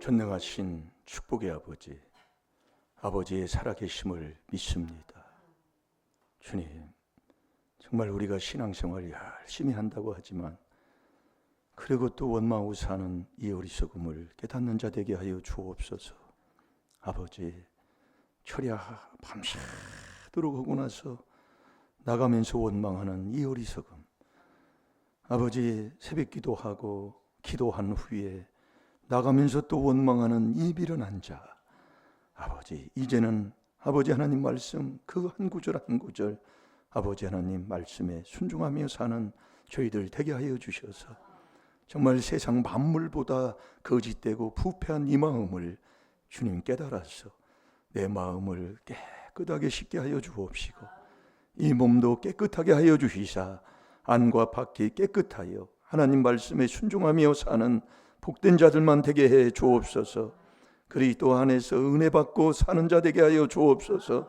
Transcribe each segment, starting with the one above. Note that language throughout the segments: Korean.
전능하신 축복의 아버지, 아버지의 살아계심을 믿습니다. 주님, 정말 우리가 신앙생활 열심히 한다고 하지만 그리고 또 원망하고 사는 이 어리석음을 깨닫는 자 되게 하여 주옵소서. 아버지, 철야 밤새도록 하고 나서 나가면서 원망하는 이 어리석음, 아버지 새벽 기도하고 기도한 후에 나가면서 또 원망하는 이 미련한 자, 아버지 이제는 아버지 하나님 말씀 그 한 구절 한 구절 아버지 하나님 말씀에 순종하며 사는 저희들 되게 하여 주셔서 정말 세상 만물보다 거짓되고 부패한 이 마음을 주님 깨달아서 내 마음을 깨끗하게 씻게 하여 주옵시고 이 몸도 깨끗하게 하여 주시사 안과 밖이 깨끗하여 하나님 말씀에 순종하며 사는 복된 자들만 되게 해 주옵소서. 그리스도 안에서 은혜 받고 사는 자 되게 하여 주옵소서.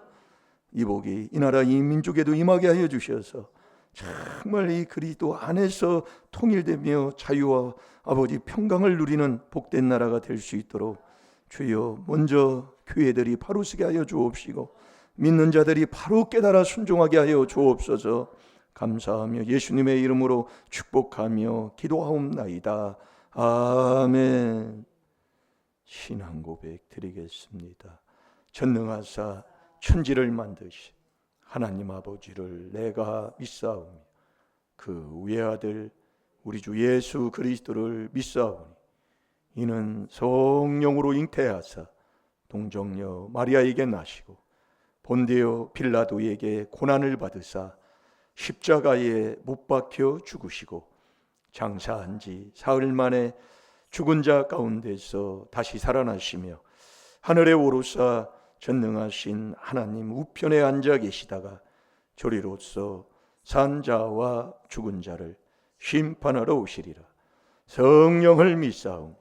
이 복이 이 나라 이 민족에도 임하게 하여 주셔서 정말 이 그리스도 안에서 통일되며 자유와 아버지 평강을 누리는 복된 나라가 될 수 있도록 주여 먼저 교회들이 바로 서게 하여 주옵시고 믿는 자들이 바로 깨달아 순종하게 하여 주옵소서. 감사하며 예수님의 이름으로 축복하며 기도하옵나이다. 아멘. 신앙 고백 드리겠습니다. 전능하사 천지를 만드신 하나님 아버지를 내가 믿사오며 그 외아들 우리 주 예수 그리스도를 믿사오니 이는 성령으로 잉태하사 동정녀 마리아에게 나시고 본디오 빌라도에게 고난을 받으사 십자가에 못 박혀 죽으시고 장사한 지 사흘 만에 죽은 자 가운데서 다시 살아나시며 하늘에 오르사 전능하신 하나님 우편에 앉아 계시다가 저리로서 산 자와 죽은 자를 심판하러 오시리라. 성령을 믿사오며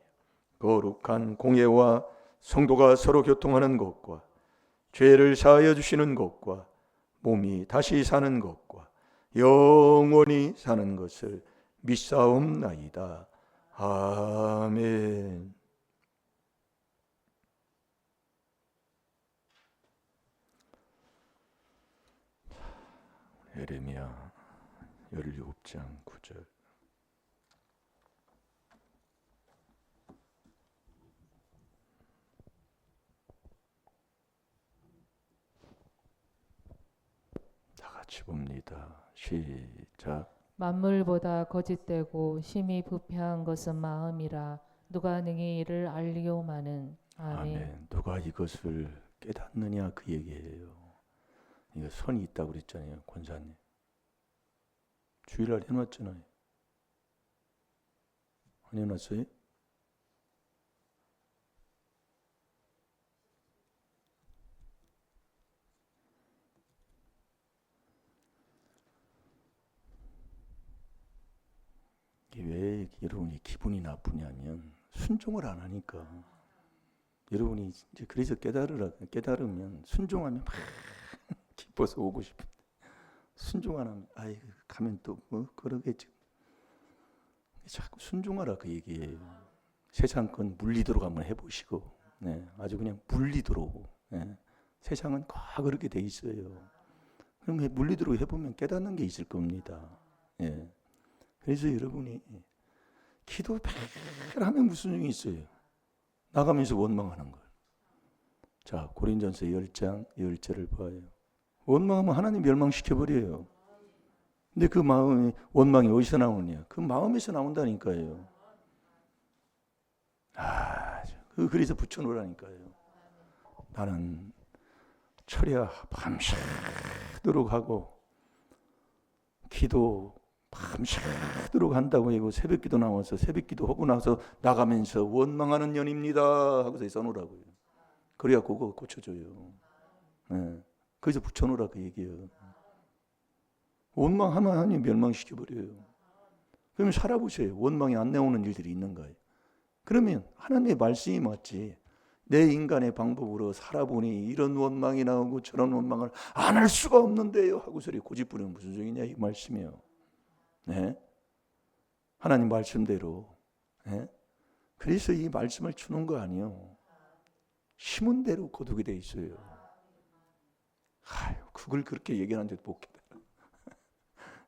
거룩한 공예와 성도가 서로 교통하는 것과 죄를 사하여 주시는 것과 몸이 다시 사는 것과 영원히 사는 것을 믿사옵나이다. 아멘. 예레미야 17장 9절. 다 같이 봅니다. 시작. 만물보다 거짓되고 심히 부패한 것은 마음이라 누가 능히 이를 알리오마는. 아멘. 아멘. 누가 이것을 깨닫느냐 그 얘기예요. 이거 선이 있다고 그랬잖아요, 권사님. 주일날 해놨잖아요. 안 해놨어요? 왜 여러분이 기분이 나쁘냐면 순종을 안 하니까. 여러분이 이제 그래서 깨달으면 순종하면 막 기뻐서 오고 싶은데 순종 안 하면 아이 가면 또 뭐 그러겠지. 자꾸 순종하라 그 얘기예요. 세상 건 물리도록 한번 해보시고, 아주 그냥 물리도록. 세상은 꼭 그렇게 돼 있어요. 그럼 물리도록 해보면 깨닫는 게 있을 겁니다. 그래서 여러분이 기도 매일 하면 무슨 일이 있어요? 나가면서 원망하는 걸. 자, 고린전서 10장 10절을 봐요. 원망하면 하나님 멸망시켜버려요. 근데 그 마음이 원망이 어디서 나오냐? 그 마음에서 나온다니까요. 그래서 붙여놓으라니까요. 나는 철야 밤새도록 하고 기도 밤새도록 한다고 하고 새벽기도 나와서 새벽기도 하고 나서 나가면서 원망하는 년입니다 하고서 써놓으라고요. 그래야 그거 고쳐줘요. 거기서 붙여놓으라 그 얘기예요. 원망하면 하나님 멸망시켜버려요. 그러면 살아보세요. 원망이 안 나오는 일들이 있는가요? 그러면 하나님의 말씀이 맞지. 내 인간의 방법으로 살아보니 이런 원망이 나오고 저런 원망을 안 할 수가 없는데요 하고서 고집부리면 무슨 소리냐 이 말씀이에요. 하나님 말씀대로 그래서 이 말씀을 주는 거 아니요. 심은 대로 거두게 돼 있어요. 아유, 그걸 그렇게 얘기하는데도 못 깨달아.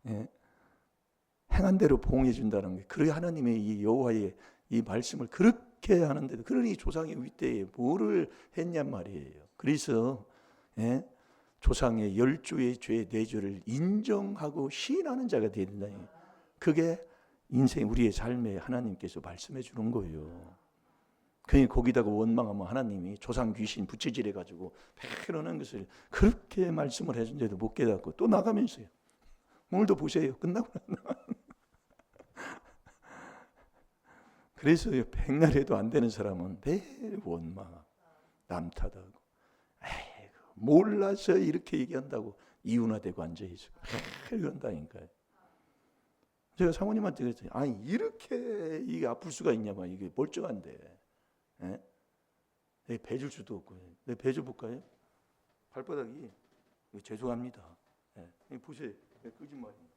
예? 행한 대로 보응해 준다는 게, 그래 하나님의 이 여호와의 이 말씀을 그렇게 하는데도, 그러니 조상의 윗대에 뭐를 했냔 말이에요. 그래서 예? 조상의 10조의 죄 4조를 인정하고 시인하는 자가 되야 된다. 그게 인생 우리의 삶에 하나님께서 말씀해 주는 거예요. 괜히 거기다가 원망하면 하나님이 조상 귀신 부채질해 가지고 그러는 것을 그렇게 말씀을 해준데도 못 깨닫고 또 나가면서요. 오늘도 보세요. 끝나고 그래서요, 백날 해도 안 되는 사람은 매일 원망하고 남 탓하고, 에이, 몰라서 이렇게 얘기한다고 이윤화되고 앉아있어. 그런다니까요. 제가 사모님한테 그랬더니, 아니 이렇게 이게 아플 수가 있냐고. 이게 멀쩡한데. 예? 내가 배줄 수도 없고. 내가 배줘 볼까요? 발바닥이, 죄송합니다. 예. 보세요. 거짓말입니다.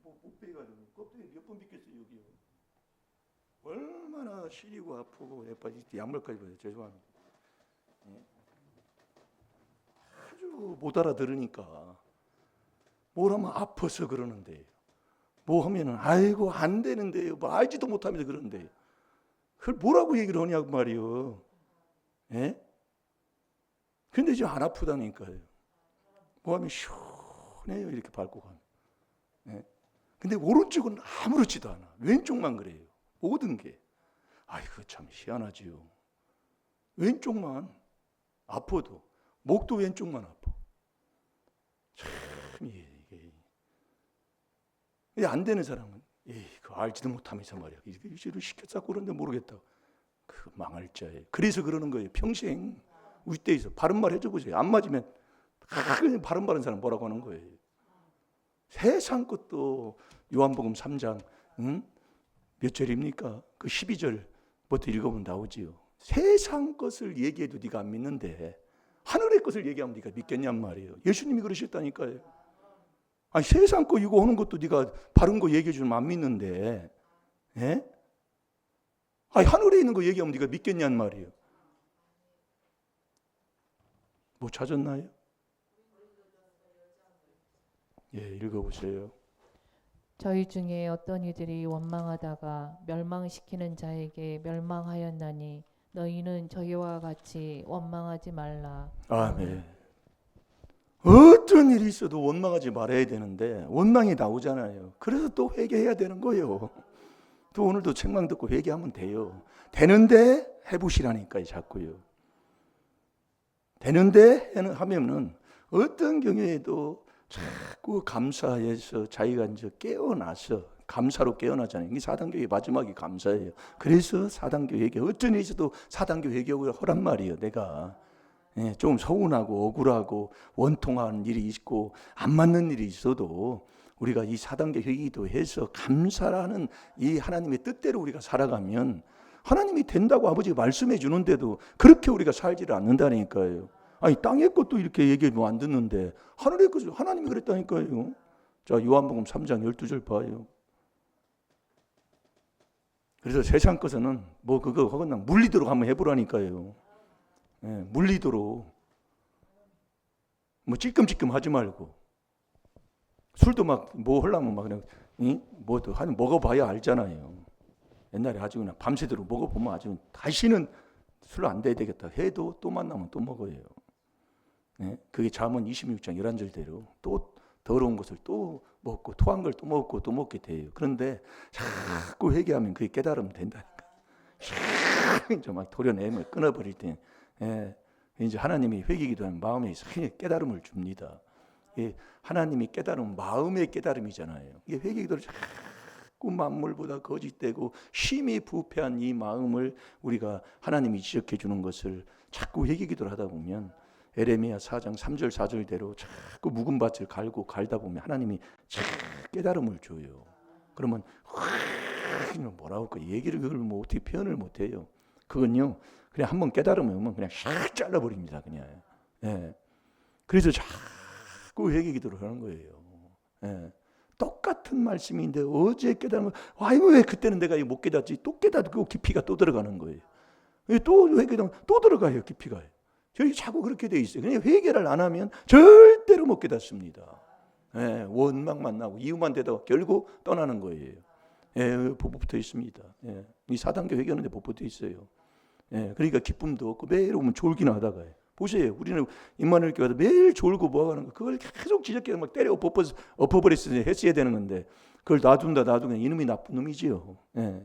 못 빼가지고 껍데기 몇 번 빗겠어요. 여기요. 얼마나 시리고 아프고 양말까지 벗어요. 죄송합니다. 예? 아주 못 알아들으니까 뭘 하면 아파서 그러는데, 뭐 하면은 아이고 안 되는데요. 뭐 알지도 못하면서 그러는데, 그걸 뭐라고 얘기를 하냐고 말이요. 예? 근데 지금 안 아프다니까요. 뭐 하면 시원해요. 이렇게 밟고 가면. 예? 근데 오른쪽은 아무렇지도 않아. 왼쪽만 그래요. 모든 게. 아이고 참 희한하지요. 왼쪽만 아파도, 목도 왼쪽만 아파. 참 이게 안 되는 사람은 그거 알지도 못하면서 말이야. 이제를 시켰다고 그러는데 모르겠다. 그 망할 자예요. 그래서 그러는 거예요. 평생 윗대에서 바른 말 해줘 보세요. 안 맞으면 바른 사람 뭐라고 하는 거예요. 세상 것도 요한복음 3장 몇 절입니까? 그 12절부터 읽어보면 나오지요. 세상 것을 얘기해도 네가 안 믿는데 하늘의 것을 얘기하면 네가 믿겠냔 말이에요. 예수님이 그러셨다니까요. 아니 세상 거 이거 오는 것도 네가 바른 거 얘기해 주면 안 믿는데, 예? 아니 하늘에 있는 거 얘기하면 네가 믿겠냔 말이에요. 뭐 찾았나요? 예, 읽어보세요. 저희 중에 어떤 이들이 원망하다가 멸망시키는 자에게 멸망하였나니 너희는 저희와 같이 원망하지 말라. 아멘. 어떤 일이 있어도 원망하지 말아야 되는데 원망이 나오잖아요. 그래서 또 회개해야 되는 거예요. 또 오늘도 책망 듣고 회개하면 돼요. 되는데 해보시라니까요. 자꾸요. 되는데 하면은 어떤 경우에도 자꾸 감사해서 자기가 이제 깨어나서 감사로 깨어나잖아요. 이게 사단교회 마지막이 감사예요. 그래서 사단교회에 어떤 일이 있어도 사단교회에 허란 말이에요. 내가 좀 서운하고 억울하고 원통한 일이 있고 안 맞는 일이 있어도 우리가 이 사단계 회의도 해서 감사라는 이 하나님의 뜻대로 우리가 살아가면 하나님이 된다고 아버지가 말씀해 주는데도 그렇게 우리가 살지를 않는다니까요. 아니 땅의 것도 이렇게 얘기하면 안 듣는데 하늘의 것을 하나님이 그랬다니까요. 자 요한복음 3장 12절 봐요. 그래서 세상 것은 뭐 그거 하거나 물리도록 한번 해보라니까요. 예, 물리도록 뭐 찔끔찔끔 하지 말고 술도 막 뭐 하려면 막 그냥 뭐도 한 먹어봐야 알잖아요. 옛날에 아주 그냥 밤새도록 먹어보면 아주 다시는 술 안 돼야 되겠다 해도 또 만나면 또 먹어요. 예? 그게 잠언 26장 11절대로 또 더러운 것을 또 먹고 토한 걸 또 먹고 또 먹게 돼요. 그런데 자꾸 회개하면 그게 깨달으면 된다니까. 이제 막 도려내면 끊어버릴 때 이제 하나님이 회개기도하면 마음에 깨달음을 줍니다. 하나님이 깨달음 마음의 깨달음이잖아요. 이게 회개기도를 자꾸 만물보다 거짓되고 심히 부패한 이 마음을 우리가 하나님이 지적해 주는 것을 자꾸 회개기도를 하다 보면 에레미야 4장 3절 4절대로 자꾸 묵은 밭을 갈다 보면 하나님이 깨달음을 줘요. 그러면 뭐라고 할까 얘기를 그걸 뭐 어떻게 표현을 못해요. 그건요 그냥 한번 깨달으면 그냥 샥 잘라버립니다. 그냥. 예. 그래서 자꾸 회개기도를 하는 거예요. 예. 똑같은 말씀인데 어제 깨달은 거, 아이고 왜 그때는 내가 이거 못 깨닫지? 또 깨닫고 깊이가 또 들어가는 거예요. 또왜 깨닫으면 또 들어가요, 깊이가. 저희 자꾸 그렇게 돼 있어요. 그냥 회개를 안 하면 절대로 못 깨닫습니다. 예, 원망만 나고 이유만 되다가 결국 떠나는 거예요. 예, 복 붙어 있습니다. 예, 이 4단계 회개하는데 복 붙어 있어요. 예, 그러니까 기쁨도 없고 매일 오면 졸기나 하다가요. 보세요. 우리는 임마누엘 교회도 매일 졸고 뭐 하는 거, 그걸 계속 지적해서 막 때려 엎어버렸어야 했어야 되는 건데, 그걸 놔두면 이놈이 나쁜 놈이지요. 예.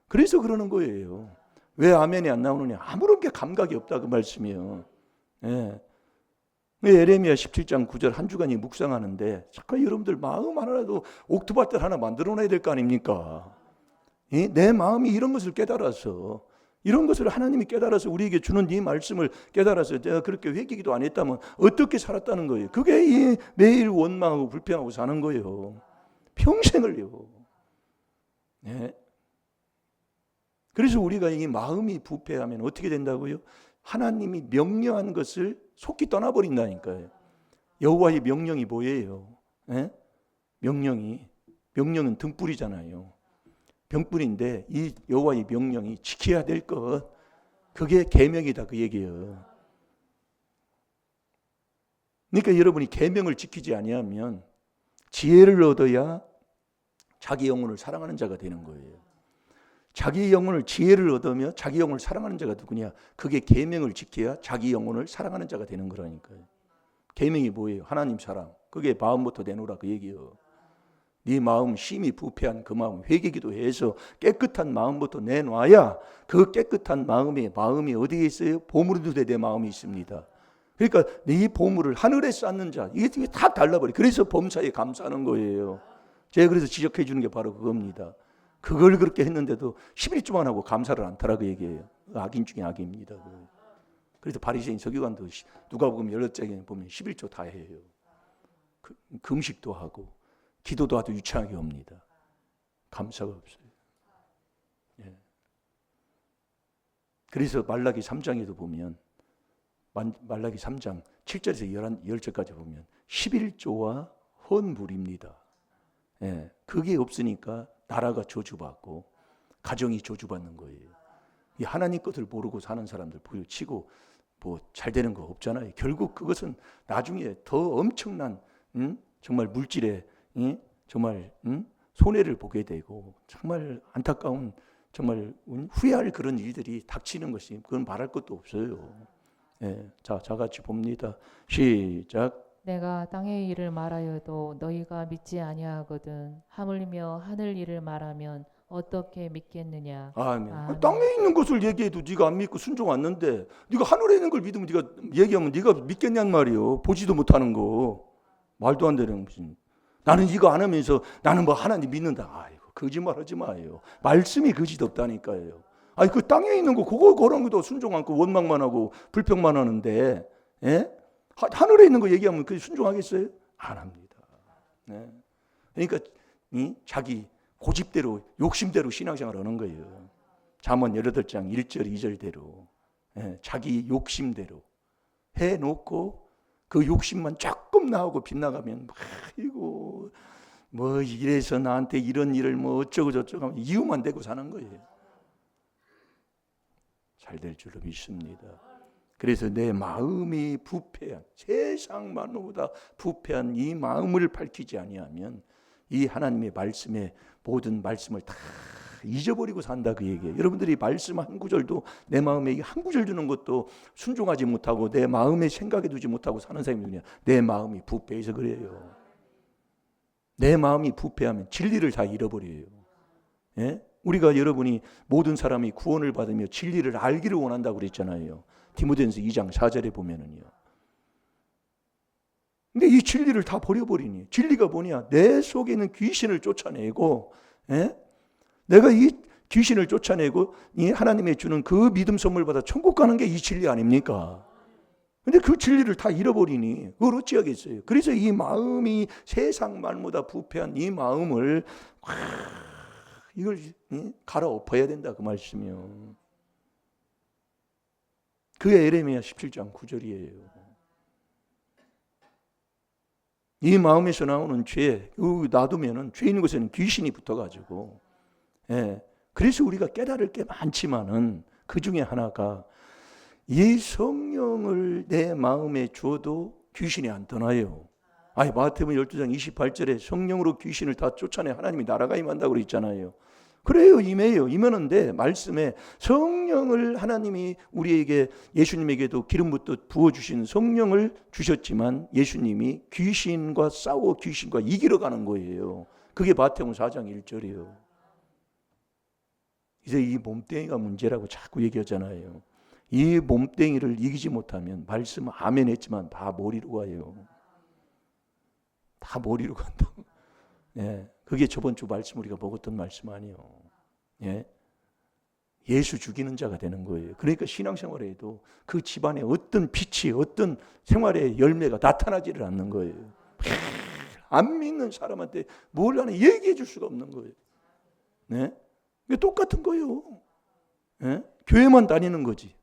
그래서 그러는 거예요. 왜 아멘이 안 나오느냐? 아무런 게 감각이 없다 그 말씀이에요. 예. 에레미야 17장 9절 한 주간이 묵상하는데 잠깐 여러분들 마음 하나라도 옥토밭들 하나 만들어놔야 될 거 아닙니까? 내 마음이 이런 것을 깨달아서, 이런 것을 하나님이 깨달아서 우리에게 주는 이 말씀을 깨달아서 내가 그렇게 회개기도 안 했다면 어떻게 살았다는 거예요. 그게 이 매일 원망하고 불평하고 사는 거예요. 평생을요. 네. 그래서 우리가 이 마음이 부패하면 어떻게 된다고요? 하나님이 명령한 것을 속히 떠나버린다니까요. 여호와의 명령이 뭐예요? 네? 명령은 등불이잖아요. 병불인데 이 여호와의 명령이 지켜야 될 것, 그게 계명이다 그 얘기예요. 그러니까 여러분이 계명을 지키지 아니하면 지혜를 얻어야 자기 영혼을 사랑하는 자가 되는 거예요. 자기 영혼을, 지혜를 얻으며 자기 영혼을 사랑하는 자가 누구냐? 그게 계명을 지켜야 자기 영혼을 사랑하는 자가 되는 거라니까요. 계명이 뭐예요? 하나님 사랑. 그게 마음부터 내놓으라 그 얘기예요. 네 마음 심히 부패한 그 마음 회개기도 해서 깨끗한 마음부터 내놔야 그 깨끗한 마음이 어디에 있어요? 보물이 내 마음이 있습니다. 그러니까 네 보물을 하늘에 쌓는 자, 이게 다 달라버려. 그래서 범사에 감사하는 거예요. 제가 그래서 지적해 주는 게 바로 그겁니다. 그걸 그렇게 했는데도 11조만 하고 감사를 안 타라 그 얘기예요. 악인 중에 악입니다. 그래서 바리새인 서기관도 누가복음 18장에 보면 11조 다 해요. 금식도 하고 기도도 아주 유창하게 옵니다. 감사가 없어요. 예. 그래서 말라기 3장에도 보면, 말라기 3장 7절에서 10절까지 보면 11조와 헌물입니다. 예. 그게 없으니까 나라가 저주받고 가정이 저주받는 거예요. 이 하나님 것을 모르고 사는 사람들 치고 뭐 잘 되는 거 없잖아요. 결국 그것은 나중에 더 엄청난 정말 물질에 정말 손해를 보게 되고 정말 안타까운, 정말 후회할 그런 일들이 닥치는 것이, 그건 말할 것도 없어요. 예, 자, 같이 봅니다. 시작. 내가 땅의 일을 말하여도 너희가 믿지 아니하거든 하물며 하늘 일을 말하면 어떻게 믿겠느냐. 아멘. 아멘. 땅에 있는 것을 얘기해도 네가 안 믿고 순종 않는데, 네가 하늘에 있는 걸 믿으면 네가 얘기하면 네가 믿겠냔 말이요. 보지도 못하는 거. 말도 안 되는 무슨. 나는 이거 안 하면서 나는 뭐 하나님 믿는다. 아이고 거짓말하지 마요. 말씀이 거짓 없다니까요. 아니 그 땅에 있는 거 그런 것도 순종 않고 원망만 하고 불평만 하는데, 예? 하늘에 있는 거 얘기하면 그 순종하겠어요? 안 합니다. 네. 그러니까 자기 고집대로 욕심대로 신앙생활 하는 거예요. 잠언 18장 1절 2절대로 자기 욕심대로 해놓고 그 욕심만 조금 나오고 빗나가면 아이고 뭐 이래서 나한테 이런 일을 뭐 어쩌고 저쩌고 하면 이유만 대고 사는 거예요. 잘 될 줄로 믿습니다. 그래서 내 마음이 부패한, 세상 만물보다 부패한 이 마음을 밝히지 아니하면 이 하나님의 말씀에 모든 말씀을 다 잊어버리고 산다 그 얘기예요. 여러분들이 말씀 한 구절도, 내 마음에 한 구절 주는 것도 순종하지 못하고 내 마음에 생각해 두지 못하고 사는 사람이 누구냐? 내 마음이 부패해서 그래요. 내 마음이 부패하면 진리를 다 잃어버려요. 예? 우리가, 여러분이 모든 사람이 구원을 받으며 진리를 알기를 원한다고 그랬잖아요. 디모데전서 2장 4절에 보면은요. 근데 이 진리를 다 버려버리니, 진리가 뭐냐? 내 속에 있는 귀신을 쫓아내고, 예? 내가 이 귀신을 쫓아내고 이 하나님의 주는 그 믿음 선물 받아 천국 가는 게 이 진리 아닙니까? 근데 그 진리를 다 잃어버리니 그걸 어찌하겠어요? 그래서 이 마음이 세상 말보다 부패한 이 마음을 이걸 갈아엎어야 된다 그 말씀이요. 그게 에레미야 17장 9절이에요. 이 마음에서 나오는 죄, 놔두면은 죄 있는 곳에는 귀신이 붙어가지고, 예. 그래서 우리가 깨달을 게 많지만은 그 중에 하나가 이 성령을 내 마음에 주어도 귀신이 안 떠나요. 마태복음 12장 28절에 성령으로 귀신을 다 쫓아내 하나님이 나라가 임한다고 그랬잖아요. 그래요, 임해요. 임하는데 말씀에 성령을 하나님이 우리에게, 예수님에게도 기름부터 부어주신 성령을 주셨지만 예수님이 귀신과 싸워 귀신과 이기러 가는 거예요. 그게 마태복음 4장 1절이에요. 이제 이 몸뚱이가 문제라고 자꾸 얘기하잖아요. 이 몸뚱이를 이기지 못하면 말씀 아멘 했지만 다 머리로 가요. 다 머리로 간다고. 예, 그게 저번 주 말씀 우리가 먹었던 말씀 아니에요. 예, 예수 죽이는 자가 되는 거예요. 그러니까 신앙생활에도 그 집안에 어떤 빛이, 어떤 생활의 열매가 나타나지를 않는 거예요. 안 믿는 사람한테 뭘 하나 얘기해 줄 수가 없는 거예요. 네? 똑같은 거예요. 예? 교회만 다니는 거지.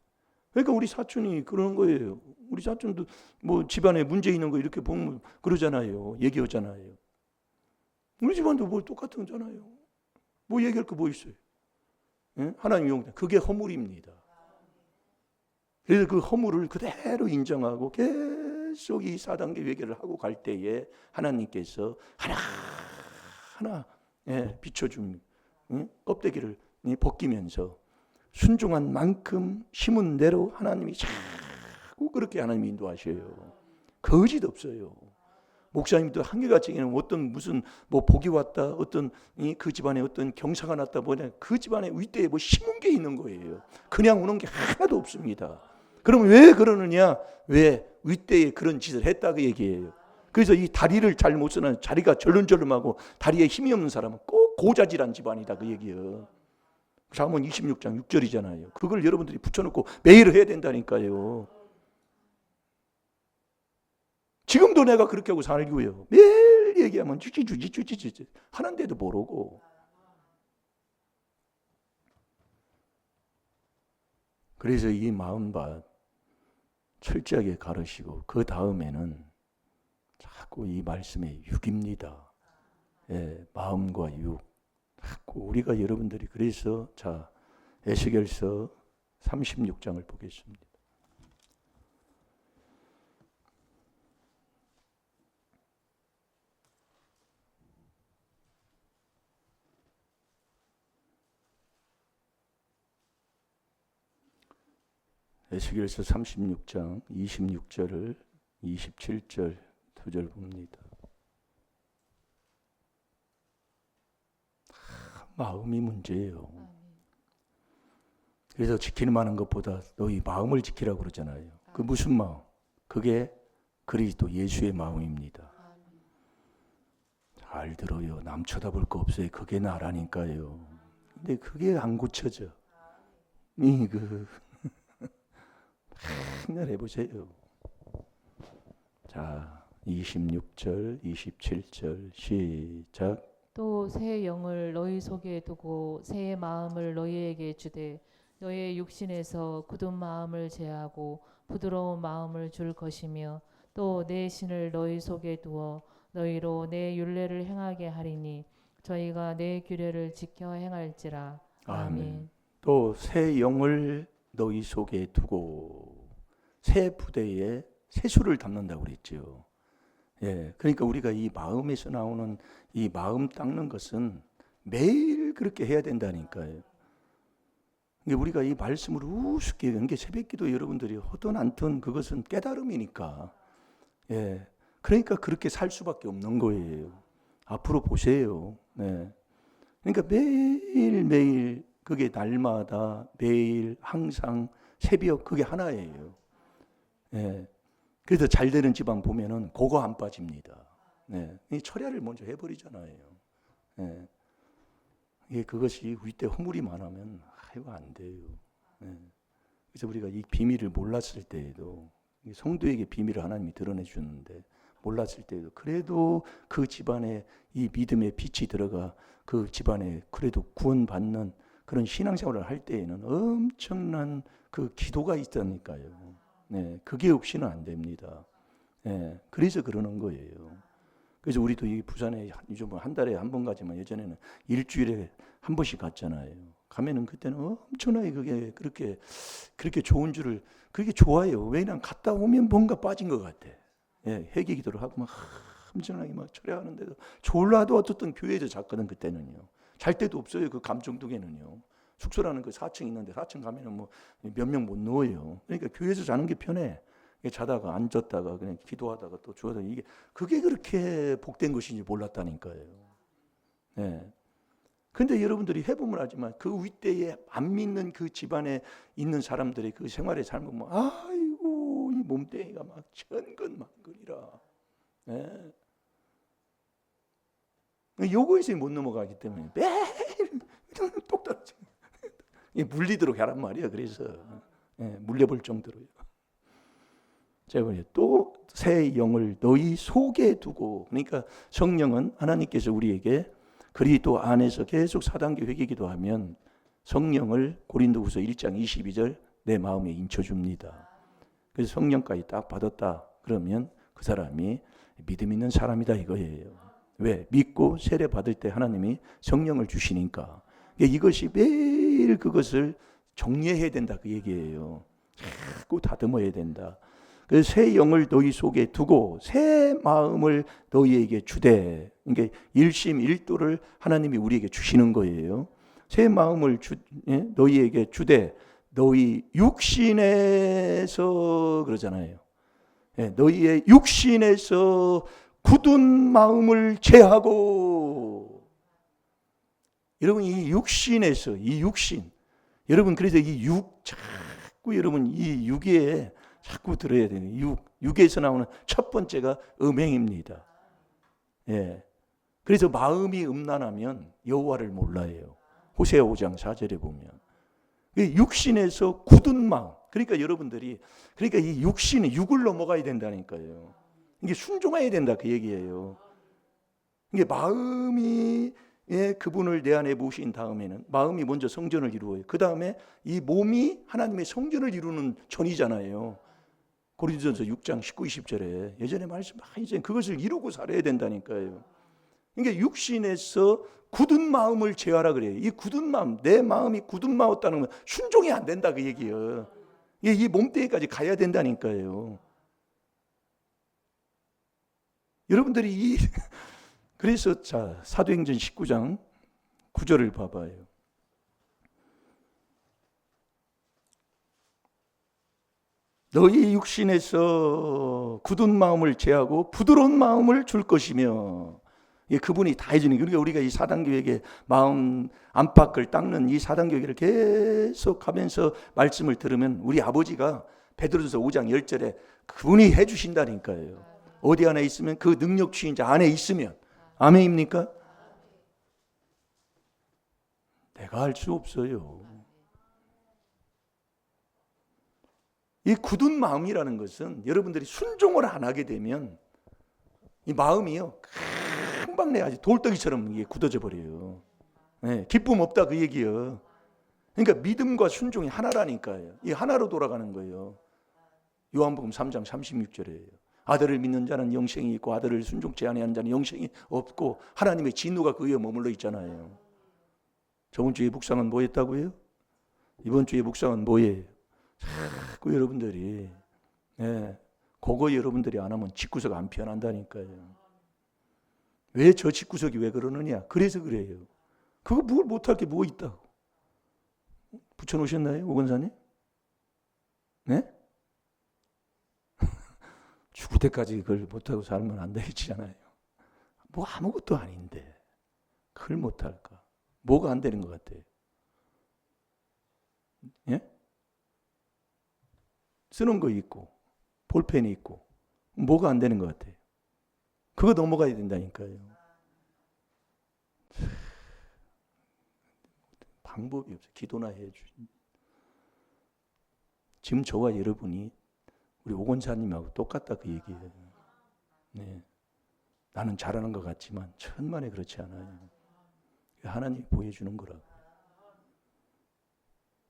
그러니까 우리 사촌이 그러는 거예요. 우리 사촌도 뭐 집안에 문제 있는 거 이렇게 보면 그러잖아요. 얘기하잖아요. 우리 집안도 뭐 똑같은 거잖아요. 뭐 얘기할 거 뭐 있어요? 예? 하나님 용납. 그게 허물입니다. 그래서 그 허물을 그대로 인정하고 계속 이 4단계 회개를 하고 갈 때에 하나님께서 하나하나 비춰줍니다. 껍데기를 벗기면서 순종한 만큼 심은 대로 하나님이 자꾸 그렇게 하나님이 인도하셔요. 거짓 없어요. 목사님도 한결같이는 어떤 무슨 뭐 복이 왔다, 어떤 그 집안에 어떤 경사가 났다, 뭐냐, 그 집안에 윗대에 뭐 심은 게 있는 거예요. 그냥 오는 게 하나도 없습니다. 그러면 왜 그러느냐? 왜 윗대에 그런 짓을 했다 그 얘기예요. 그래서 이 다리를 잘 못 쓰는, 다리가 절름절름하고 다리에 힘이 없는 사람은 꼭 고자질한 집안이다 그 얘기예요. 잠언 26장 6절이잖아요. 그걸 여러분들이 붙여놓고 매일 해야 된다니까요. 지금도 내가 그렇게 하고 살고요. 매일 얘기하면 주지 하는데도 모르고. 그래서 이 마음밭 철저하게 가르시고 그 다음에는 자꾸 이 말씀의 육입니다. 예, 마음과 육. 자꾸 우리가 여러분들이 그래서 자 에스겔서 36장을 보겠습니다. 에스겔서 36장 26절을 27절 2절 봅니다. 마음이 문제예요. 그래서 지키는 많은 것보다 너희 마음을 지키라고 그러잖아요. 그 무슨 마음? 그게 그리스도 예수의 마음입니다. 잘 들어요. 남 쳐다볼 거 없어요. 그게 나라니까요. 근데 그게 안 고쳐져. 맨날 해보세요. 자, 26절, 27절 시작. 또 새 영을 너희 속에 두고 새 마음을 너희에게 주되 너희의 육신에서 굳은 마음을 제하고 부드러운 마음을 줄 것이며 또 내 신을 너희 속에 두어 너희로 내 율례를 행하게 하리니 저희가 내 규례를 지켜 행할지라. 아멘. 또 새 영을 너희 속에 두고 새 부대에 새수를 담는다고 그랬죠. 예, 그러니까 우리가 이 마음에서 나오는 이 마음 닦는 것은 매일 그렇게 해야 된다니까요. 우리가 이 말씀을 우습게, 그러니까 새벽기도 여러분들이 하든 않든 그것은 깨달음이니까. 예, 그러니까 그렇게 살 수밖에 없는 거예요. 앞으로 보세요. 네. 그러니까 매일매일 그게 날마다 매일 항상 새벽 그게 하나예요. 예. 그래서 잘 되는 집안 보면은 그거 안 빠집니다. 네. 이 철야를 먼저 해버리잖아요. 네. 이게 그것이 우리 때 허물이 많으면 이거 안 돼요. 네. 그래서 우리가 이 비밀을 몰랐을 때에도 성도에게 비밀을 하나님이 드러내 주는데 몰랐을 때에도 그래도 그 집안에 이 믿음의 빛이 들어가 그 집안에 그래도 구원받는 그런 신앙생활을 할 때에는 엄청난 그 기도가 있다니까요. 네, 그게 없이는 안 됩니다. 네, 그래서 그러는 거예요. 그래서 우리도 이 부산에 요즘 한 달에 한 번 가지만 예전에는 일주일에 한 번씩 갔잖아요. 가면은 그때는 엄청나게 그게 그렇게 좋은 줄을 그게 좋아요. 왜냐면 갔다 오면 뭔가 빠진 것 같아. 예, 회개기도를 하고 막 엄청나게 막 철회하는데도 졸라도 어떻든 교회에서 잤거든 그때는요. 잘 데도 없어요. 그 감정동에는요. 숙소라는 그 4층 있는데 4층 가면은 뭐 몇 명 못 누워요. 그러니까 교회에서 자는 게 편해. 자다가 앉았다가 그냥 기도하다가 또 주어서 이게 그게 그렇게 복된 것인지 몰랐다니까요. 예. 근데 여러분들이 해보면 알지만 그 윗대에 안 믿는 그 집안에 있는 사람들의 그 생활의 삶은 뭐 아이고 이 몸뚱이가 막 천근만근이라. 예. 요거에서 못 넘어가기 때문에 매일 똑 떨어져. 물리도록 하란 말이야. 그래서 물려볼 정도로요. 제가 또 새 영을 너희 속에 두고, 그러니까 성령은 하나님께서 우리에게 그리스도 안에서 계속 4단계 회개기도 하면 성령을 고린도후서 1장 22절 내 마음에 인쳐줍니다. 그래서 성령까지 딱 받았다 그러면 그 사람이 믿음 있는 사람이다 이거예요. 왜? 믿고 세례 받을 때 하나님이 성령을 주시니까 이것이 매일 그것을 정리해야 된다 그 얘기예요. 자꾸 다듬어야 된다. 그래서 새 영을 너희 속에 두고 새 마음을 너희에게 주되, 그러니까 일심일도를 하나님이 우리에게 주시는 거예요. 새 마음을 너희에게 주되 너희 육신에서 그러잖아요. 너희의 육신에서 굳은 마음을 제하고. 여러분 이 육신에서 이 육신 여러분 그래서 이 자꾸 여러분 이 육에 자꾸 들어야 돼요. 육에서 나오는 첫 번째가 음행입니다. 예. 그래서 마음이 음란하면 여호와를 몰라요. 호세아 5장 4절에 보면 육신에서 굳은 마음. 그러니까 여러분들이 그러니까 이 육신은 육을 넘어가야 된다니까요. 이게 순종해야 된다 그 얘기예요. 이게 마음이 그분을 내 안에 모신 다음에는 마음이 먼저 성전을 이루어요. 그 다음에 이 몸이 하나님의 성전을 이루는 전이잖아요. 고린도전서 6장 19, 20절에 예전에 말씀 이제 그것을 이루고 살아야 된다니까요. 그러니까 육신에서 굳은 마음을 제하라 그래요. 이 굳은 마음, 내 마음이 굳은 마음이었다는 건 순종이 안 된다 그 얘기예요. 이 몸뚱이까지 가야 된다니까요. 여러분들이 그래서 자 사도행전 19장 9절을 봐봐요. 너희 육신에서 굳은 마음을 제하고 부드러운 마음을 줄 것이며, 그분이 다 해주는. 그러니까 우리가 이 사단교회의 마음 안팎을 닦는 이 사단교회를 계속 하면서 말씀을 들으면 우리 아버지가 베드로전서 5장 10절에 그분이 해주신다니까요. 어디 안에 있으면 그 능력 주인 자 안에 있으면. 아멘입니까? 내가 할 수 없어요. 이 굳은 마음이라는 것은 여러분들이 순종을 안 하게 되면 이 마음이요 금방 내가 돌덩이처럼 이게 굳어져 버려요. 네, 기쁨 없다 그 얘기예요. 그러니까 믿음과 순종이 하나라니까요. 이 하나로 돌아가는 거예요. 요한복음 3장 36절에요. 아들을 믿는 자는 영생이 있고 아들을 순종치 아니하는 자는 영생이 없고 하나님의 진노가 그에 머물러 있잖아요. 저번 주에 묵상은 뭐 했다고요? 이번 주에 묵상은 뭐예요? 자꾸 여러분들이 그거 여러분들이 안 하면 집구석 안 피어난다니까요. 왜 저 집구석이 왜 그러느냐? 그래서 그래요. 그거 뭘 못할 게 뭐 있다고. 붙여놓으셨나요? 오 권사님? 네? 죽을 때까지 그걸 못하고 살면 안 되겠잖아요. 뭐 아무것도 아닌데 그걸 못할까? 뭐가 안 되는 것 같아요? 예? 쓰는 거 있고 볼펜이 있고 뭐가 안 되는 것 같아요? 그거 넘어가야 된다니까요. 방법이 없어요. 기도나 해주지. 지금 저와 여러분이 우리 오건사님하고 똑같다 그 얘기예요. 네. 나는 잘하는 것 같지만 천만에 그렇지 않아요. 하나님이 보여주는 거라고.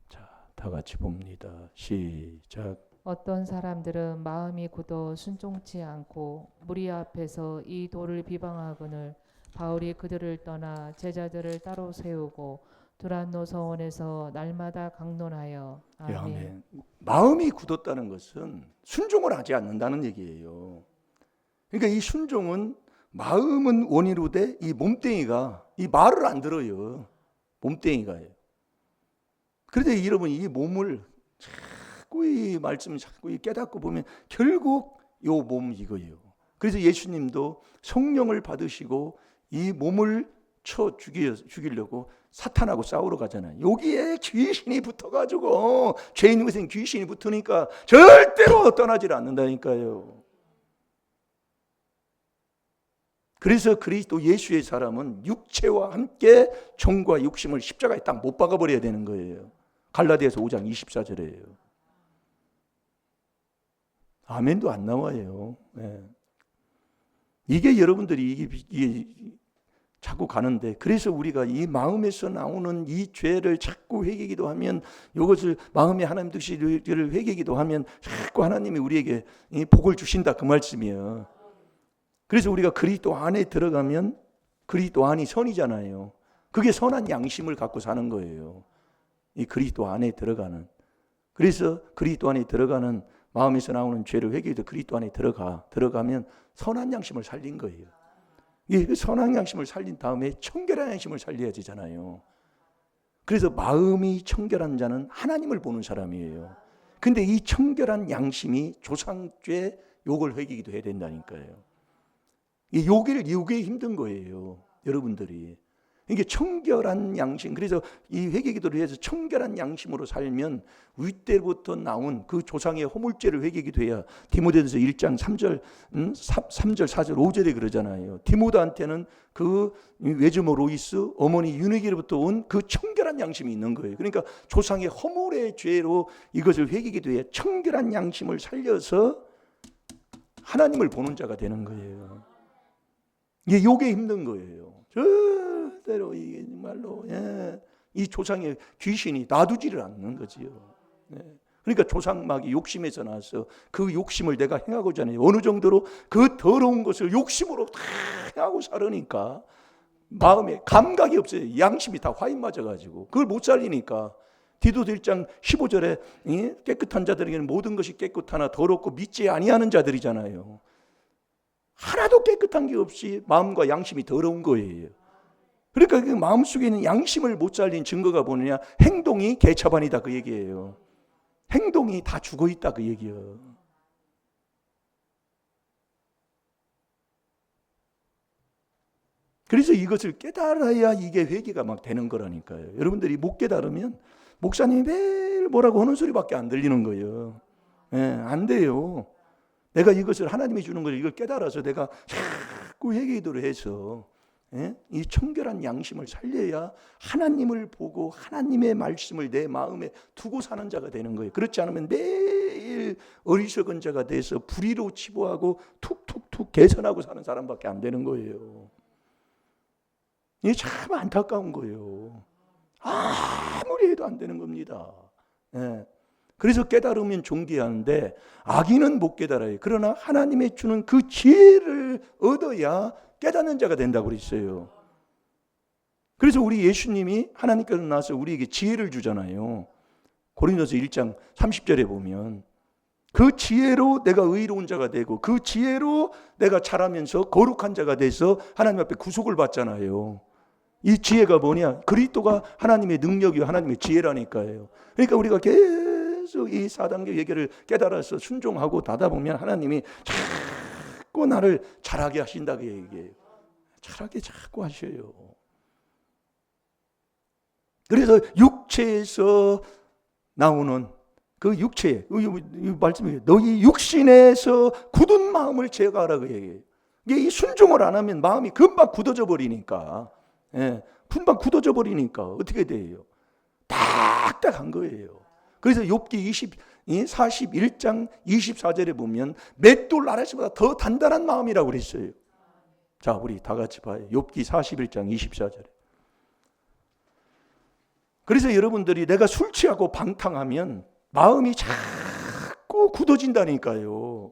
자, 다 같이 봅니다. 시작. 어떤 사람들은 마음이 굳어 순종치 않고 무리 앞에서 이 돌을 비방하거늘 바울이 그들을 떠나 제자들을 따로 세우고 두란노 서원에서 날마다 강론하여 예, 아멘. 아멘. 마음이 굳었다는 것은 순종을 하지 않는다는 얘기예요. 그러니까 이 순종은 마음은 원이로 돼 이 몸뚱이가 이 말을 안 들어요. 몸뚱이가요. 그런데 여러분 이 몸을 자꾸 이 말씀을 자꾸 깨닫고 보면 결국 요 몸 이거예요. 그래서 예수님도 성령을 받으시고 이 몸을 쳐 죽이려고 사탄하고 싸우러 가잖아요. 여기에 귀신이 붙어가지고 죄인 것은 귀신이 붙으니까 절대로 떠나질 않는다니까요. 그래서 그리스도 예수의 사람은 육체와 함께 정과 욕심을 십자가에 딱 못 박아버려야 되는 거예요. 갈라디아서 5장 24절이에요. 아멘도 안 나와요. 네. 이게 여러분들이 이게 자꾸 가는데, 그래서 우리가 이 마음에서 나오는 이 죄를 자꾸 회개기도 하면, 이것을 마음에 하나님 뜻을 회개기도 하면 자꾸 하나님이 우리에게 복을 주신다 그 말씀이에요. 그래서 우리가 그리스도 안에 들어가면 그리스도 안이 선이잖아요. 그게 선한 양심을 갖고 사는 거예요. 이 그리스도 안에 들어가는. 그래서 그리스도 안에 들어가는 마음에서 나오는 죄를 회개해도 그리스도 안에 들어가면 선한 양심을 살린 거예요. 이 선한 양심을 살린 다음에 청결한 양심을 살려야 되잖아요. 그래서 마음이 청결한 자는 하나님을 보는 사람이에요. 근데 이 청결한 양심이 조상죄 욕을 회개기도 해야 된다니까요. 이 요게 힘든 거예요, 여러분들이. 이게 청결한 양심. 그래서 이 회개기도를 해서 청결한 양심으로 살면 윗때부터 나온 그 조상의 허물죄를 회개기도 해야 디모데전서 1장 3절 4절 5절에 그러잖아요. 디모데한테는 그 외주모 로이스 어머니 유니기로부터 온 그 청결한 양심이 있는 거예요. 그러니까 조상의 허물의 죄로 이것을 회개기도 해야 청결한 양심을 살려서 하나님을 보는 자가 되는 거예요. 이게 힘든 거예요. 절대로 이게 정말로 이 조상의 귀신이 놔두지를 않는 거지요. 그러니까 조상막이 욕심에서 나서 그 욕심을 내가 행하고자 하는 어느 정도로 그 더러운 것을 욕심으로 다 행하고 살으니까 마음에 감각이 없어요. 양심이 다 화인 맞아가지고 그걸 못 살리니까 디도서 1장 15절에 깨끗한 자들에게는 모든 것이 깨끗하나 더럽고 믿지 아니하는 자들이잖아요. 하나도 깨끗한 게 없이 마음과 양심이 더러운 거예요. 그러니까 그 마음속에 있는 양심을 못 살린 증거가 뭐냐? 행동이 개차반이다 그 얘기예요. 행동이 다 죽어있다 그 얘기예요. 그래서 이것을 깨달아야 이게 회개가 막 되는 거라니까요. 여러분들이 못 깨달으면 목사님이 매일 뭐라고 하는 소리밖에 안 들리는 거예요. 안 돼요. 내가 이것을 하나님이 주는 걸 이걸 깨달아서 내가 자꾸 회개기도를 해서 이 청결한 양심을 살려야 하나님을 보고 하나님의 말씀을 내 마음에 두고 사는 자가 되는 거예요. 그렇지 않으면 매일 어리석은 자가 돼서 불의로 치부하고 툭툭툭 개선하고 사는 사람밖에 안 되는 거예요. 이게 참 안타까운 거예요. 아무리 해도 안 되는 겁니다. 그래서 깨달으면 존귀하는데 악인은 못 깨달아요. 그러나 하나님의 주는 그 지혜를 얻어야 깨닫는 자가 된다고 그랬어요. 그래서 우리 예수님이 하나님께서 나와서 우리에게 지혜를 주잖아요. 고린도서 1장 30절에 보면 그 지혜로 내가 의로운 자가 되고 그 지혜로 내가 자라면서 거룩한 자가 돼서 하나님 앞에 구속을 받잖아요. 이 지혜가 뭐냐? 그리스도가 하나님의 능력이요 하나님의 지혜라니까요. 그러니까 우리가 계속 이 4단계 예계를 깨달아서 순종하고 나다 보면 하나님이 자꾸 나를 자라게 하신다 그 얘기예요. 자라게 자꾸 하셔요. 그래서 육체에서 나오는 그 육체, 이 말씀이 너희 육신에서 굳은 마음을 제거하라 그 얘기예요. 이게 이 순종을 안 하면 마음이 금방 굳어져 버리니까, 금방 굳어져 버리니까 어떻게 돼요? 딱딱한 거예요. 그래서 욥기 41장 24절에 보면 맷돌 나라시보다 더 단단한 마음이라고 그랬어요. 자, 우리 다 같이 봐요. 욥기 41장 24절에. 그래서 여러분들이 내가 술 취하고 방탕하면 마음이 자꾸 굳어진다니까요.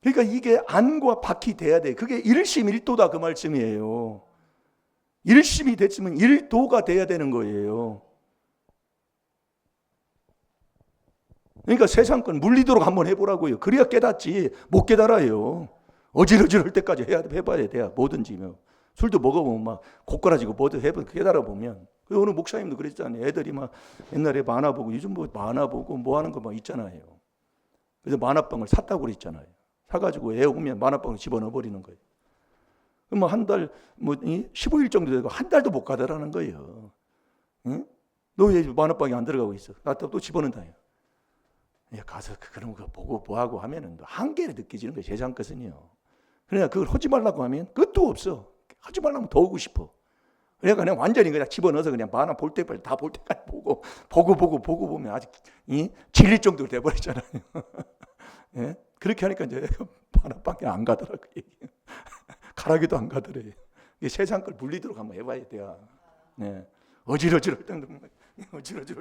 그러니까 이게 안과 밖이 돼야 돼. 그게 일심일도다 그 말씀이에요. 일심이 됐으면 일도가 돼야 되는 거예요. 그러니까 세상 건 물리도록 한번 해보라고요. 그래야 깨닫지. 못 깨달아요. 어지러지할 때까지 해봐야 돼요. 뭐든지. 술도 먹어보면 막 고꾸라지고 뭐든 해보면 깨달아 보면. 어느 목사님도 그랬잖아요. 애들이 막 옛날에 만화 보고 요즘 뭐 만화 보고 뭐 하는 거 막 있잖아요. 그래서 만화방을 샀다고 그랬잖아요. 사가지고 애 오면 만화방을 집어넣어 버리는 거예요. 그럼 한 달, 15일 정도 되고 한 달도 못 가더라는 거예요. 응? 너 왜 만화방에 안 들어가고 있어? 나 또 집어넣는다. 가서 그런 거 보고 뭐하고 하면은 한계를 느껴지는 거예요. 세상 것은요. 그러니까 그걸 하지 말라고 하면 끝도 없어. 하지 말라면 더 오고 싶어. 그러니까 그냥 완전히 그냥 집어넣어서 그냥 만화 볼 때까지 다 볼 때까지 보고 보면 아직 질릴 정도로 돼버렸잖아요. 예? 그렇게 하니까 이제 만화방에 안 가더라고요. 가라기도 안 가더래요. 세상 걸 물리도록 한번 해봐야 돼요. 네. 어지러질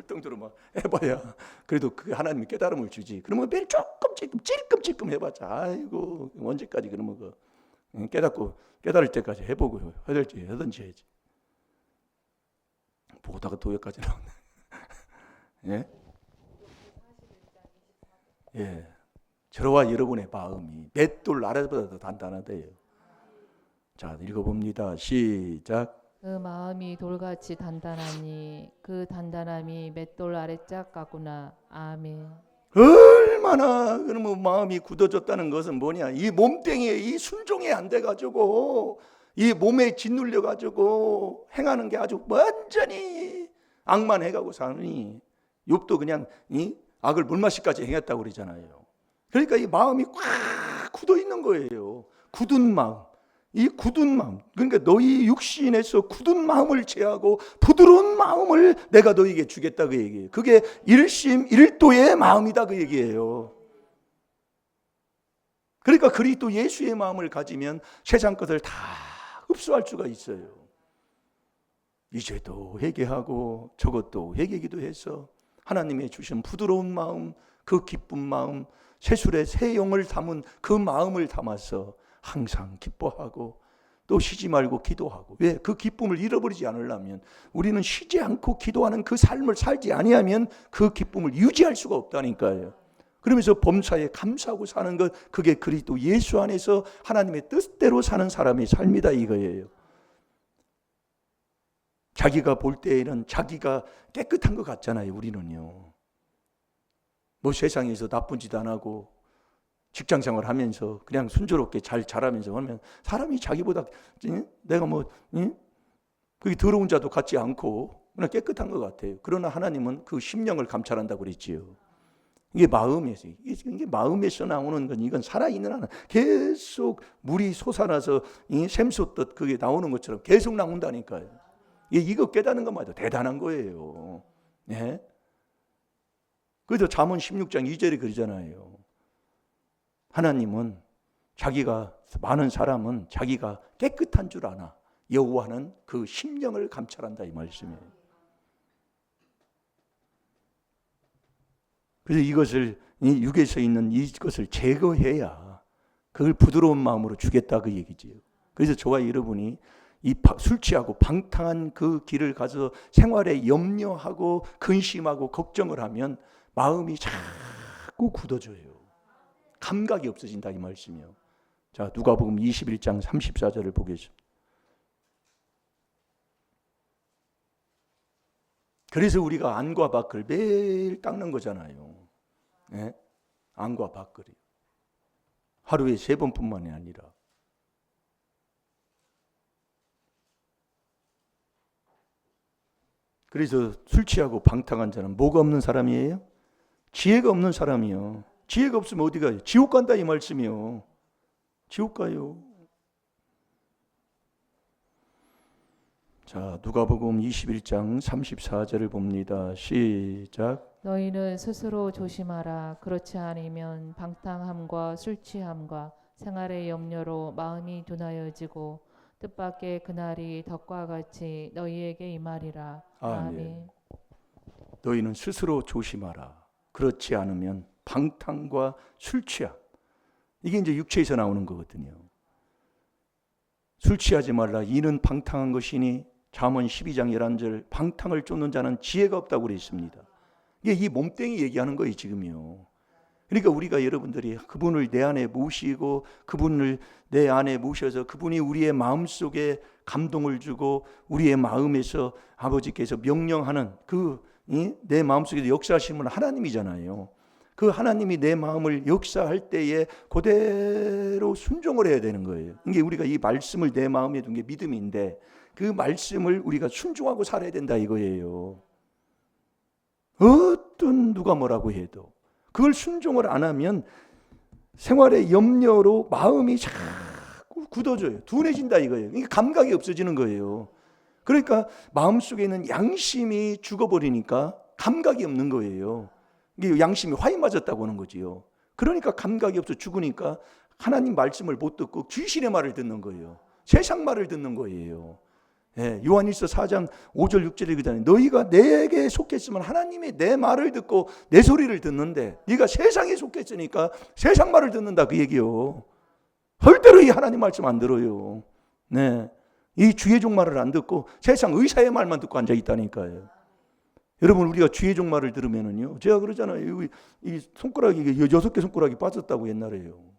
정도로 막 해봐야 그래도 그 하나님이 깨달음을 주지. 그러면 매일 조금 찔끔찔끔 해봤자 아이고 언제까지 그러면 그 깨달을 때까지 해보고 하든지 해야지. 보다가 도역까지 나오네. 예? 예. 저와 여러분의 마음이 맷돌 아래보다 더 단단하대요. 자, 읽어봅니다. 시작. 그 마음이 돌같이 단단하니 그 단단함이 맷돌 아래짝 같구나. 아멘. 얼마나 그러면 마음이 굳어졌다는 것은 뭐냐? 이 몸뚱이에 이 순종이 안 돼가지고 이 몸에 짓눌려가지고 행하는 게 아주 완전히 악만 해가고 사니 욥도 그냥 이 악을 물마시까지 행했다고 그러잖아요. 그러니까 이 마음이 꽉 굳어 있는 거예요. 굳은 마음. 이 굳은 마음, 그러니까 너희 육신에서 굳은 마음을 제하고 부드러운 마음을 내가 너희에게 주겠다 그 얘기예요. 그게 일심 일도의 마음이다 그 얘기예요. 그러니까 그리스도 예수의 마음을 가지면 세상 것을 다 흡수할 수가 있어요. 이제도 회개하고 저것도 회개기도 해서 하나님의 주신 부드러운 마음, 그 기쁜 마음, 새술에 새 영을 담은 그 마음을 담아서 항상 기뻐하고 또 쉬지 말고 기도하고. 왜? 그 기쁨을 잃어버리지 않으려면 우리는 쉬지 않고 기도하는 그 삶을 살지 아니하면 그 기쁨을 유지할 수가 없다니까요. 그러면서 범사에 감사하고 사는 것, 그게 그리스도 예수 안에서 하나님의 뜻대로 사는 사람의 삶이다 이거예요. 자기가 볼 때에는 자기가 깨끗한 것 같잖아요. 우리는요. 뭐 세상에서 나쁜 짓 안 하고 직장생활 하면서 그냥 순조롭게 잘 자라면서 하면 사람이 자기보다 내가 그게 더러운 자도 같지 않고 그냥 깨끗한 것 같아요. 그러나 하나님은 그 심령을 감찰한다고 그랬지요. 이게 마음에서 나오는 건 이건 살아있는 하나. 계속 물이 솟아나서 샘솟듯 그게 나오는 것처럼 계속 나온다니까요. 이거 깨닫는 것마저 대단한 거예요. 예? 그래서 잠언 16장 2절에 그러잖아요. 하나님은 많은 사람은 자기가 깨끗한 줄 아나 여호와는 그 심령을 감찰한다 이 말씀이에요. 그래서 이것을 이 육에서 있는 이것을 제거해야 그걸 부드러운 마음으로 주겠다 그 얘기지요. 그래서 저와 여러분이 이 술 취하고 방탕한 그 길을 가서 생활에 염려하고 근심하고 걱정을 하면 마음이 자꾸 굳어져요. 감각이 없어진다 이 말씀이요. 자, 누가복음 21장 34절을 보겠습니다. 그래서 우리가 안과 밖을 매일 닦는 거잖아요. 네? 안과 밖을이 하루에 3번뿐만이 아니라. 그래서 술 취하고 방탕한 자는 뭐가 없는 사람이에요? 지혜가 없는 사람이요. 지혜가 없으면 어디 가요? 지옥 간다 이 말씀이요. 지옥 가요. 자, 누가복음 21장 34절을 봅니다. 시작. 너희는 스스로 조심하라. 그렇지 않으면 방탕함과 술 취함과 생활의 염려로 마음이 둔하여지고 뜻밖의 그날이 덕과 같이 너희에게 임하리라. 아멘. 너희는 스스로 조심하라. 그렇지 않으면 방탕과 술 취함. 이게 이제 육체에서 나오는 거거든요. 술 취하지 말라. 이는 방탕한 것이니 잠언 12장 11절 방탕을 쫓는 자는 지혜가 없다고 그랬습니다. 이게 이 몸뚱이 얘기하는 거예요 지금요. 그러니까 우리가 여러분들이 그분을 내 안에 모시고 그분을 내 안에 모셔서 그분이 우리의 마음속에 감동을 주고 우리의 마음에서 아버지께서 명령하는 내 마음속에 역사하시는 분은 하나님이잖아요. 그 하나님이 내 마음을 역사할 때에 그대로 순종을 해야 되는 거예요. 이게 우리가 이 말씀을 내 마음에 둔 게 믿음인데 그 말씀을 우리가 순종하고 살아야 된다 이거예요. 어떤 누가 뭐라고 해도 그걸 순종을 안 하면 생활의 염려로 마음이 자꾸 굳어져요. 둔해진다 이거예요. 이게 감각이 없어지는 거예요. 그러니까 마음속에 있는 양심이 죽어버리니까 감각이 없는 거예요. 이게 양심이 화인 맞았다고 하는 거지요. 그러니까 감각이 없어 죽으니까 하나님 말씀을 못 듣고 귀신의 말을 듣는 거예요. 세상 말을 듣는 거예요. 요한일서 4장 5절 6절에 그러잖아요. 너희가 내게 속했으면 하나님이 내 말을 듣고 내 소리를 듣는데 네가 세상에 속했으니까 세상 말을 듣는다 그 얘기요. 절대로 이 하나님 말씀 안 들어요. 이 주의 종 말을 안 듣고 세상 의사의 말만 듣고 앉아 있다니까요. 여러분 우리가 주의 종 말을 들으면은요, 제가 그러잖아요. 이 손가락이 6개 손가락이 빠졌다고 옛날에요.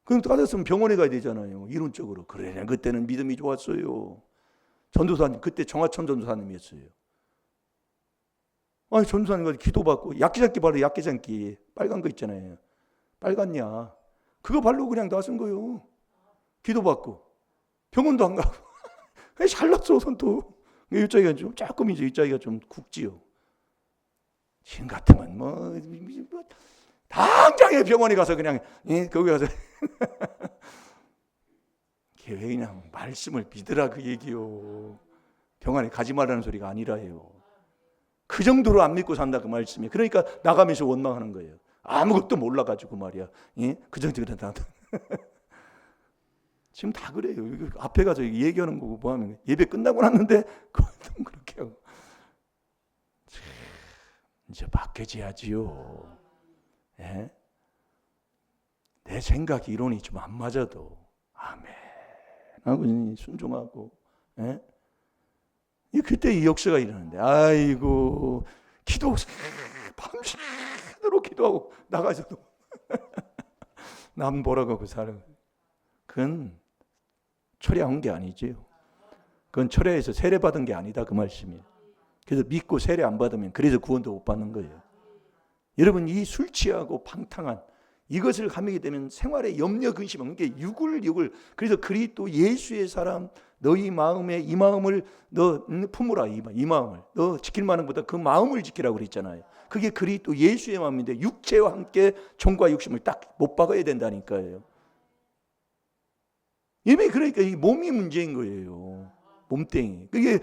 그럼 빠졌으면 병원에 가야 되잖아요. 이론적으로. 그래, 그때는 믿음이 좋았어요. 전도사님, 그때 정화천 전도사님이었어요. 아니, 전도사님과 기도받고, 약기장기 바로 약기장기. 빨간 거 있잖아요. 빨갛냐. 그거 바르고 그냥 나선 거요. 기도받고. 병원도 안 가고. 잘났어, 손도. 일자기가 좀, 조금 이제 일자기가 좀 굵지요. 지금 같으면 뭐 당장에 병원에 가서 그냥 거기 가서 그냥 말씀을 믿으라 그 얘기요. 병원에 가지 말라는 소리가 아니라요. 그 정도로 안 믿고 산다 그 말씀이. 그러니까 나가면서 원망하는 거예요. 아무것도 몰라가지고 말이야. 그 정도 그런다. 지금 다 그래요. 앞에 가서 얘기하는 거고 뭐하면 예배 끝나고 났는데 그것도 그렇게 하고. 이제 바뀌어야지요. 내 생각 이론이 좀 안 맞아도 아멘 하고 순종하고 그때 이 역사가 일어나는데 아이고 기도 밤새도록 기도하고 나가서도 남 보라고 하고 사는 그건 철회한 게 아니지요. 그건 철회해서 세례 받은 게 아니다 그 말씀이에요. 그래서 믿고 세례 안 받으면 그래서 구원도 못 받는 거예요. 여러분 이 술 취하고 방탕한 이것을 하게 되면 생활에 염려 근심은 게 유글 그래서 그리스도 예수의 사람 너희 마음에 이 마음을 너 품으라 이 마음을 너 지킬 만한 것보다 그 마음을 지키라고 그랬잖아요. 그게 그리스도 예수의 마음인데 육체와 함께 종과 욕심을 딱 못 박아야 된다니까요. 이미 그러니까 이 몸이 문제인 거예요. 몸뚱이. 그게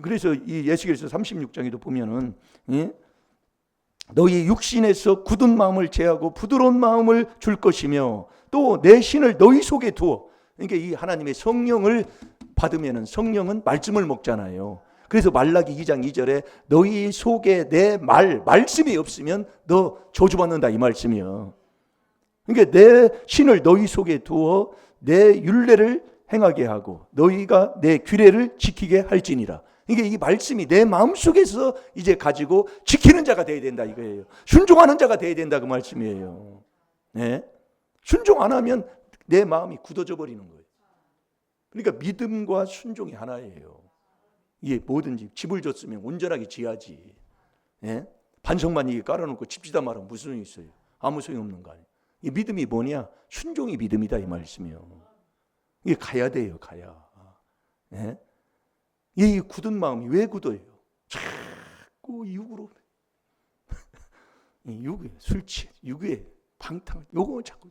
그래서 이 예수께서 36장에도 보면은 너희 육신에서 굳은 마음을 제하고 부드러운 마음을 줄 것이며 또 내 신을 너희 속에 두어. 그러니까 이 하나님의 성령을 받으면은 성령은 말씀을 먹잖아요. 그래서 말라기 2장 2절에 너희 속에 내 말씀이 없으면 너 저주받는다 이 말씀이요. 그러니까 내 신을 너희 속에 두어 내 율례를 행하게 하고 너희가 내 규례를 지키게 할지니라. 이게 이 말씀이 내 마음속에서 이제 가지고 지키는 자가 돼야 된다 이거예요. 순종하는 자가 돼야 된다 그 말씀이에요. 순종 안 하면 내 마음이 굳어져 버리는 거예요. 그러니까 믿음과 순종이 하나예요. 이게 뭐든지 집을 줬으면 온전하게 지어야지. 반석만 이게 깔아놓고 집지다 말하면 무슨 소용이 있어요. 아무 소용 없는 거 아니에요. 이 믿음이 뭐냐? 순종이 믿음이다 이 말씀이요. 이게 가야 돼요, 가야. 이 굳은 마음이 왜 굳어요? 자꾸 육으로. 육에 술 취해, 육에 방탕, 요거 자꾸.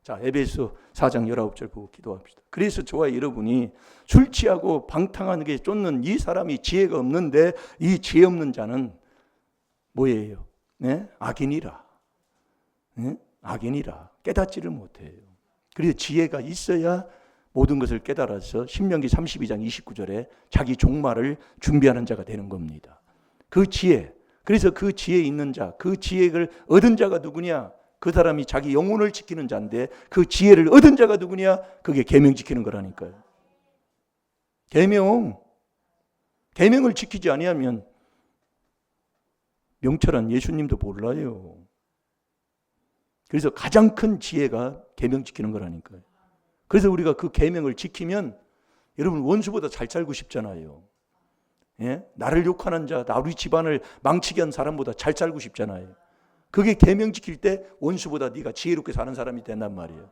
자, 에베소 4장 19절 보고 기도합시다. 그래서 저와 여러분이 술 취하고 방탕한 게 쫓는 이 사람이 지혜가 없는데 이 지혜 없는 자는 뭐예요? 악인이라. 악인이라. 깨닫지를 못해요. 그래서 지혜가 있어야 모든 것을 깨달아서 신명기 32장 29절에 자기 종말을 준비하는 자가 되는 겁니다. 그 지혜. 그래서 그 지혜 있는 자, 그 지혜를 얻은 자가 누구냐? 그 사람이 자기 영혼을 지키는 자인데 그 지혜를 얻은 자가 누구냐? 그게 계명 지키는 거라니까요. 계명을 지키지 아니하면 명철한 예수님도 몰라요. 그래서 가장 큰 지혜가 계명 지키는 거라니까요. 그래서 우리가 그 계명을 지키면 여러분 원수보다 잘 살고 싶잖아요. 예? 나를 욕하는 자, 우리 집안을 망치게 한 사람보다 잘 살고 싶잖아요. 그게 계명 지킬 때 원수보다 네가 지혜롭게 사는 사람이 된단 말이에요.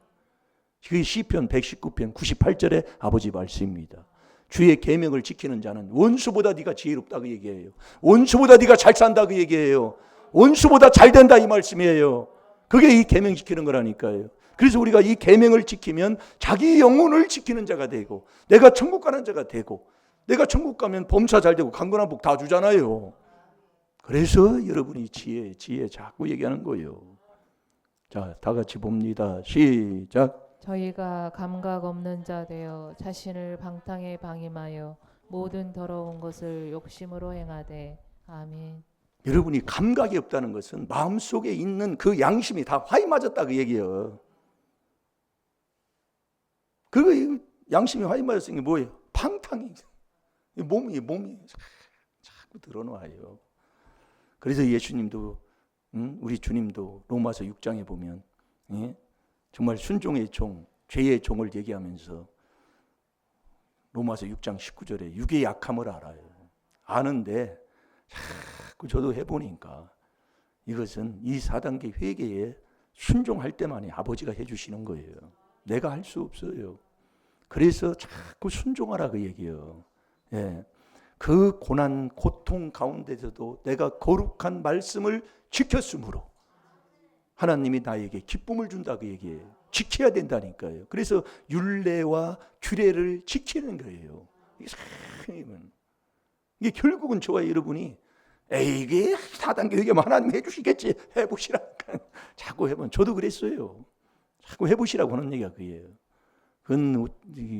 그게 시편 119편 98절의 아버지 말씀입니다. 주의 계명을 지키는 자는 원수보다 네가 지혜롭다고 얘기해요. 원수보다 네가 잘 산다고 얘기해요. 원수보다 잘 된다 이 말씀이에요. 그게 이 계명 지키는 거라니까요. 그래서 우리가 이 계명을 지키면 자기 영혼을 지키는 자가 되고 내가 천국 가는 자가 되고 내가 천국 가면 범사 잘 되고 강건한 복 다 주잖아요. 그래서 여러분이 지혜 자꾸 얘기하는 거예요. 자, 다 같이 봅니다. 시작. 저희가 감각 없는 자 되어 자신을 방탕에 방임하여 모든 더러운 것을 욕심으로 행하되. 아멘. 여러분이 감각이 없다는 것은 마음속에 있는 그 양심이 다 화이 맞았다 그 얘기예요. 그 양심이 화이 맞았으니 뭐예요? 방탕이. 몸이 자꾸 드러나요. 그래서 예수님도 우리 주님도 로마서 6장에 보면 정말 순종의 종, 죄의 종을 얘기하면서 로마서 6장 19절에 육의 약함을 알아요. 아는데 자꾸 저도 해보니까 이것은 이 4단계 회개에 순종할 때만이 아버지가 해주시는 거예요. 내가 할 수 없어요. 그래서 자꾸 순종하라 그 얘기예요. 예. 그 고난, 고통 가운데서도 내가 거룩한 말씀을 지켰으므로 하나님이 나에게 기쁨을 준다 그 얘기예요. 지켜야 된다니까요. 그래서 율례와 규례를 지키는 거예요. 이게 결국은 저와 여러분이 이게 4단계 회개만 하나님 해주시겠지 해보시라니까 자꾸 해보면 저도 그랬어요. 자꾸 해보시라고 하는 얘기가 그예요. 그건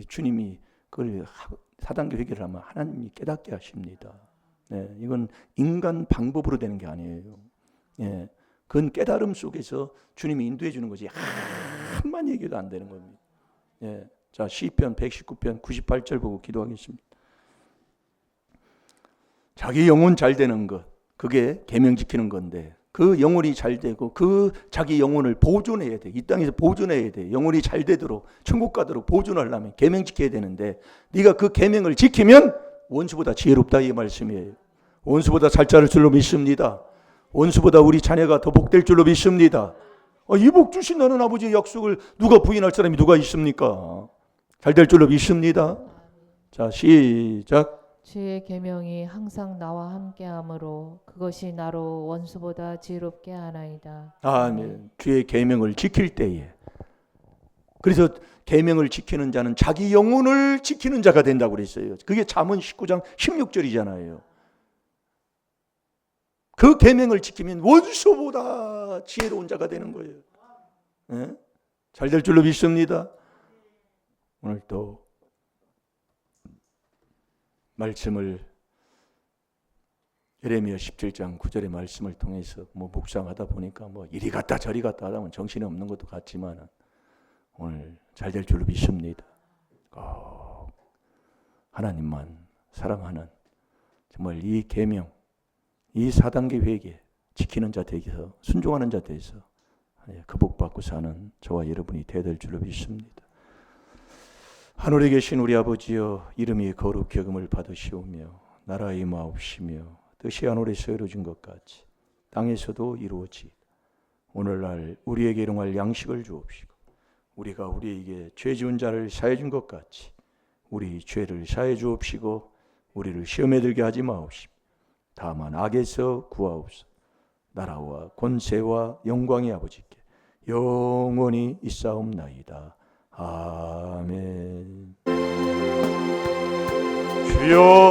주님이 그걸 4단계 회개를 하면 하나님이 깨닫게 하십니다. 네, 이건 인간 방법으로 되는 게 아니에요. 예, 그건 깨달음 속에서 주님이 인도해 주는 거지 한만 얘기도 안 되는 겁니다. 예, 자 시편 119편 98절 보고 기도하겠습니다. 자기 영혼 잘 되는 것, 그게 계명 지키는 건데 그 영혼이 잘 되고 그 자기 영혼을 보존해야 돼. 이 땅에서 보존해야 돼. 영혼이 잘 되도록 천국 가도록 보존하려면 계명 지켜야 되는데 네가 그 계명을 지키면 원수보다 지혜롭다 이 말씀이에요. 원수보다 잘 자랄 줄로 믿습니다. 원수보다 우리 자녀가 더 복될 줄로 믿습니다. 이 복 주신다는 아버지의 약속을 누가 부인할 사람이 누가 있습니까? 잘 될 줄로 믿습니다. 자 시작. 주의 계명이 항상 나와 함께하므로 그것이 나로 원수보다 지혜롭게 하나이다. 아멘. 주의 계명을 지킬 때에 그래서 계명을 지키는 자는 자기 영혼을 지키는 자가 된다고 그랬어요. 그게 잠언 19장 16절이잖아요. 그 계명을 지키면 원수보다 지혜로운 자가 되는 거예요. 네? 잘 될 줄로 믿습니다. 오늘 또 말씀을 예레미야 17장 9절의 말씀을 통해서 묵상하다 보니까 이리 갔다 저리 갔다 하다 보면 정신이 없는 것도 같지만 오늘 잘 될 줄로 믿습니다. 하나님만 사랑하는 정말 이 계명, 이 4단계 회개 지키는 자 되어서 순종하는 자 되어서 그 복 받고 사는 저와 여러분이 되어야 될 줄로 믿습니다. 하늘에 계신 우리 아버지여, 이름이 거룩히 여김을 받으시오며 나라의 임하옵시며 뜻이 하늘에서 이루어진 것 같이 땅에서도 이루어지. 오늘날 우리에게 일용할 양식을 주옵시고 우리가 우리에게 죄 지은 자를 사해 준 것 같이 우리 죄를 사해 주옵시고 우리를 시험에 들게 하지 마옵시고 다만 악에서 구하옵소서. 나라와 권세와 영광이 아버지께 영원히 있사옵나이다. 아멘. 주여